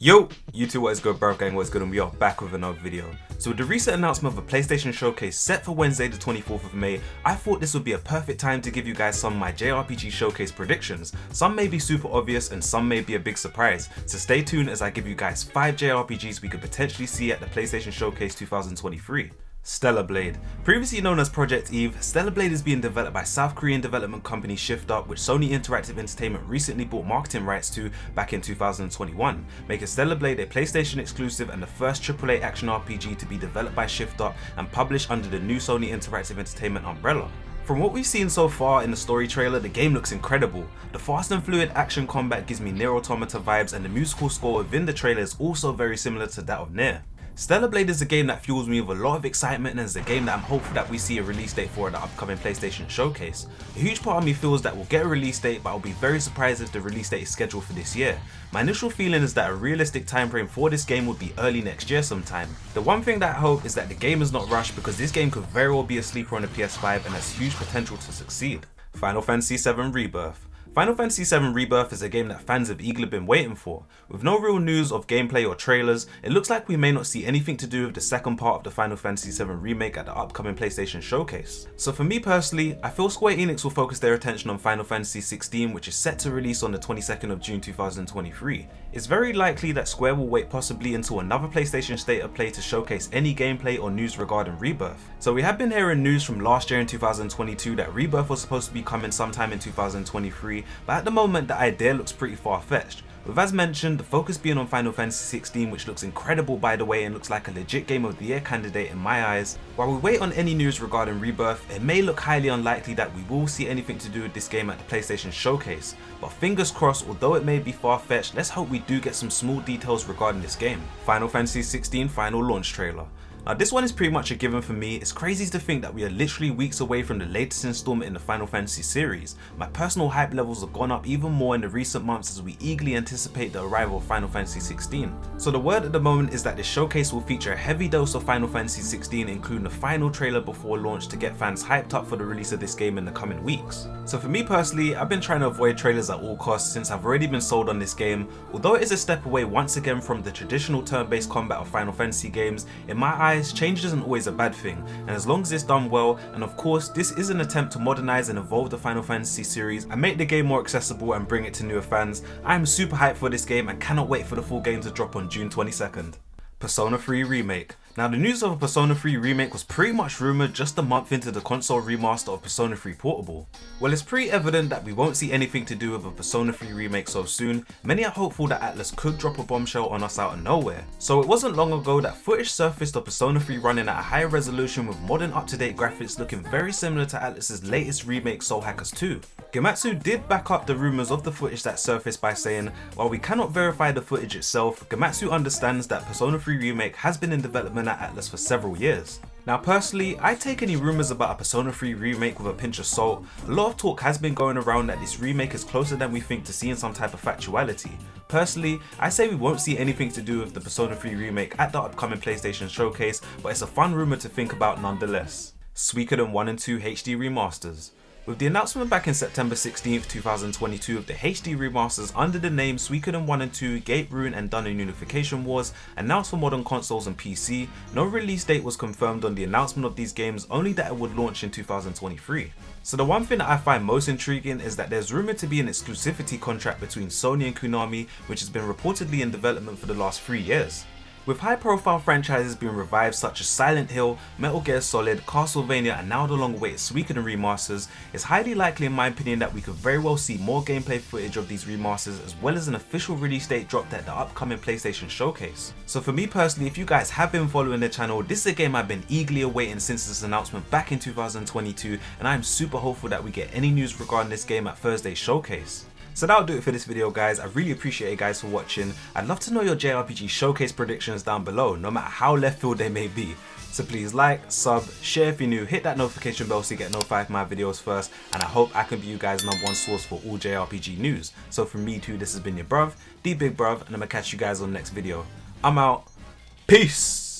Yo, YouTube, what is good, bro gang, what's good, and we are back with another video. So with the recent announcement of a PlayStation showcase set for Wednesday the 24th of May, I thought this would be a perfect time to give you guys some of my JRPG showcase predictions. Some may be super obvious and some may be a big surprise, so stay tuned as I give you guys 5 JRPGs we could potentially see at the PlayStation Showcase 2023. Stellar Blade. Previously known as Project Eve, Stellar Blade is being developed by South Korean development company Shift Up, which Sony Interactive Entertainment recently bought marketing rights to back in 2021, making Stellar Blade a PlayStation exclusive and the first AAA action RPG to be developed by Shift Up and published under the new Sony Interactive Entertainment umbrella. From what we've seen so far in the story trailer, the game looks incredible. The fast and fluid action combat gives me Nier Automata vibes, and the musical score within the trailer is also very similar to that of Nier. Stellar Blade is a game that fuels me with a lot of excitement and is a game that I'm hopeful that we see a release date for at the upcoming PlayStation Showcase. A huge part of me feels that we'll get a release date, but I'll be very surprised if the release date is scheduled for this year. My initial feeling is that a realistic time frame for this game would be early next year sometime. The one thing that I hope is that the game is not rushed, because this game could very well be a sleeper on the PS5 and has huge potential to succeed. Final Fantasy VII Rebirth. Final Fantasy VII Rebirth is a game that fans have eagerly been waiting for. With no real news of gameplay or trailers, it looks like we may not see anything to do with the second part of the Final Fantasy VII Remake at the upcoming PlayStation Showcase. So for me personally, I feel Square Enix will focus their attention on Final Fantasy XVI, which is set to release on the 22nd of June 2023. It's very likely that Square will wait possibly until another PlayStation State of Play to showcase any gameplay or news regarding Rebirth. So we have been hearing news from last year in 2022 that Rebirth was supposed to be coming sometime in 2023, but at the moment the idea looks pretty far-fetched. With, as mentioned, the focus being on Final Fantasy XVI, which looks incredible by the way and looks like a legit Game of the Year candidate in my eyes. While we wait on any news regarding Rebirth, it may look highly unlikely that we will see anything to do with this game at the PlayStation Showcase. But fingers crossed, although it may be far-fetched, let's hope we do get some small details regarding this game. Final Fantasy XVI final launch trailer. Now this one is pretty much a given for me. It's crazy to think that we are literally weeks away from the latest installment in the Final Fantasy series. My personal hype levels have gone up even more in the recent months as we eagerly anticipate the arrival of Final Fantasy XVI. So the word at the moment is that this showcase will feature a heavy dose of Final Fantasy XVI, including the final trailer before launch to get fans hyped up for the release of this game in the coming weeks. So for me personally, I've been trying to avoid trailers at all costs since I've already been sold on this game. Although it is a step away once again from the traditional turn-based combat of Final Fantasy games, in my eyes, change isn't always a bad thing, and as long as it's done well, and of course this is an attempt to modernize and evolve the Final Fantasy series and make the game more accessible and bring it to newer fans, I am super hyped for this game and cannot wait for the full game to drop on June 22nd. Persona 3 Remake. Now the news of a Persona 3 Remake was pretty much rumoured just a month into the console remaster of Persona 3 Portable. Well, it's pretty evident that we won't see anything to do with a Persona 3 Remake so soon. Many are hopeful that Atlus could drop a bombshell on us out of nowhere. So it wasn't long ago that footage surfaced of Persona 3 running at a higher resolution with modern up-to-date graphics looking very similar to Atlus's latest remake Soul Hackers 2. Gematsu did back up the rumours of the footage that surfaced by saying, while we cannot verify the footage itself, Gematsu understands that Persona 3 Remake has been in development at Atlus for several years. Now personally, I take any rumours about a Persona 3 remake with a pinch of salt. A lot of talk has been going around that this remake is closer than we think to seeing some type of factuality. Personally, I say we won't see anything to do with the Persona 3 remake at the upcoming PlayStation Showcase, but it's a fun rumour to think about nonetheless. Suikoden 1 and 2 HD remasters. With the announcement back in September 16th, 2022 of the HD remasters under the name Suikoden 1 and 2 Gate Ruin and Dungeon Unification Wars announced for modern consoles and PC, no release date was confirmed on the announcement of these games, only that it would launch in 2023. So the one thing that I find most intriguing is that there's rumoured to be an exclusivity contract between Sony and Konami, which has been reportedly in development for the last 3 years. With high-profile franchises being revived such as Silent Hill, Metal Gear Solid, Castlevania and now the long-awaited Suikoden remasters, it's highly likely in my opinion that we could very well see more gameplay footage of these remasters as well as an official release date dropped at the upcoming PlayStation Showcase. So for me personally, if you guys have been following the channel, this is a game I've been eagerly awaiting since this announcement back in 2022, and I am super hopeful that we get any news regarding this game at Thursday's Showcase. So that'll do it for this video guys. I really appreciate you guys for watching. I'd love to know your JRPG showcase predictions down below, no matter how left field they may be. So please like, sub, share if you're new, hit that notification bell so you get notified of my videos first, and I hope I can be you guys' #1 source for all JRPG news. So from me too, this has been your bruv, the big bruv, and I'm gonna catch you guys on the next video. I'm out. Peace!